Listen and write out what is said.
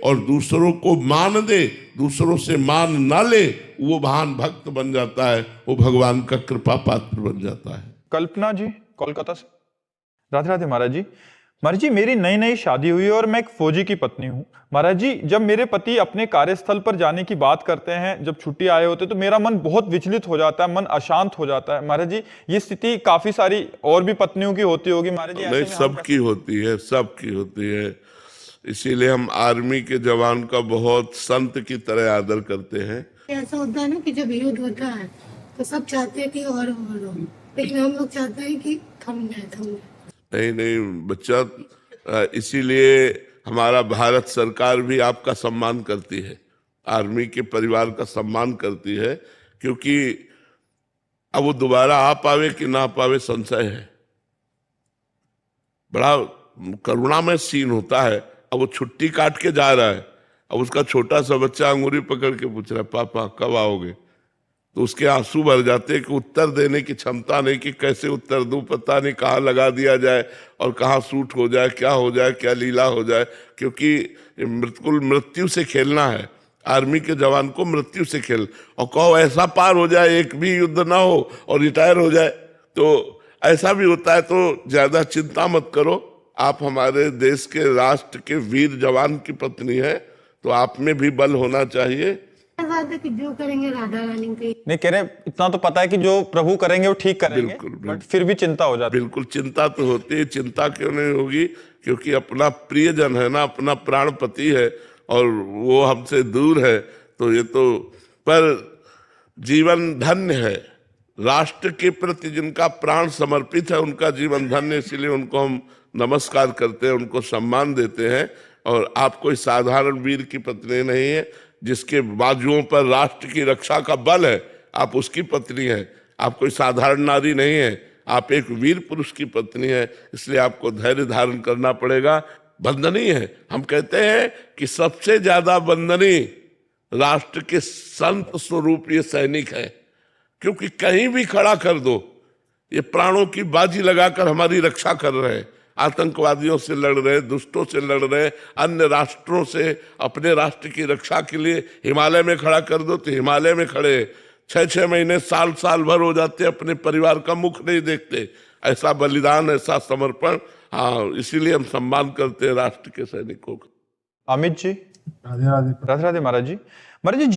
और दूसरों को मान दे, दूसरों से मान ना ले, वो महान भक्त बन जाता है, वो भगवान का कृपा पात्र बन जाता है। कल्पना जी कोलकाता से। राधे राधे महाराज जी। महाराज जी मेरी नई नई शादी हुई है और मैं एक फौजी की पत्नी हूँ। महाराज जी जब मेरे पति अपने कार्यस्थल पर जाने की बात करते हैं, जब छुट्टी आए होते तो मेरा मन बहुत विचलित हो जाता है, मन अशांत हो जाता है। महाराज जी ये स्थिति काफी सारी और भी पत्नियों की होती होगी महाराज जी? नहीं, सबकी होती है, सबकी होती है। इसीलिए हम आर्मी के जवान का बहुत संत की तरह आदर करते हैं। ऐसा होता है ना कि जब युद्ध होता है तो सब चाहते हैं कि और हो, लेकिन हम लोग चाहते हैं कि थम जाए। नहीं नहीं बच्चा, इसीलिए हमारा भारत सरकार भी आपका सम्मान करती है, आर्मी के परिवार का सम्मान करती है, क्योंकि अब वो दोबारा आ पावे कि ना पावे संशय है। बड़ा करुणामय सीन होता है। अब वो छुट्टी काट के जा रहा है, अब उसका छोटा सा बच्चा अंगूरी पकड़ के पूछ रहा है, पापा कब आओगे? तो उसके आंसू भर जाते हैं कि उत्तर देने की क्षमता नहीं कि कैसे उत्तर दूं, पता नहीं कहाँ लगा दिया जाए और कहाँ सूट हो जाए, क्या हो जाए, क्या लीला हो जाए, क्योंकि बिल्कुल मृत्यु से खेलना है। आर्मी के जवान को मृत्यु से खेल, और कहो ऐसा पार हो जाए, एक भी युद्ध ना हो और रिटायर हो जाए, तो ऐसा भी होता है। तो ज्यादा चिंता मत करो, आप हमारे देश के राष्ट्र के वीर जवान की पत्नी है, तो आप में भी बल होना चाहिए। कि जो करेंगे राधा रानी के नहीं कह रहे, इतना तो पता है कि जो प्रभु करेंगे वो ठीक करेंगे। बिल्कुल, बट फिर भी चिंता हो जाती है। बिल्कुल चिंता तो होती है। चिंता क्यों नहीं होगी? क्योंकि अपना प्रियजन है ना, अपना प्राणपति है और वो हमसे दूर है, तो ये तो, पर जीवन धन्य है। राष्ट्र के प्रति जिनका प्राण समर्पित है उनका जीवन धन्य, इसीलिए उनको हम नमस्कार करते हैं, उनको सम्मान देते हैं। और आप कोई साधारण वीर की पत्नी नहीं है, जिसके बाजुओं पर राष्ट्र की रक्षा का बल है, आप उसकी पत्नी है। आप कोई साधारण नारी नहीं है, आप एक वीर पुरुष की पत्नी है, इसलिए आपको धैर्य धारण करना पड़ेगा। वंदनीय है। हम कहते हैं कि सबसे ज्यादा वंदनीय राष्ट्र के संत स्वरूप ये सैनिक है, क्योंकि कहीं भी खड़ा कर दो, ये प्राणों की बाजी लगाकर हमारी रक्षा कर रहे हैं। आतंकवादियों से लड़ रहे, दुष्टों से लड़ रहे, अन्य राष्ट्रों से अपने राष्ट्र की रक्षा के लिए हिमालय में खड़ा कर दो तो हिमालय में खड़े, 6-6 महीने, साल साल भर हो जाते, अपने परिवार का मुख नहीं देखते। ऐसा बलिदान, ऐसा समर्पण, हाँ, इसीलिए हम सम्मान करते हैं राष्ट्र के सैनिकों का। अमित जी। राधे राधे। राधे राधे महाराज जी। महाराज जी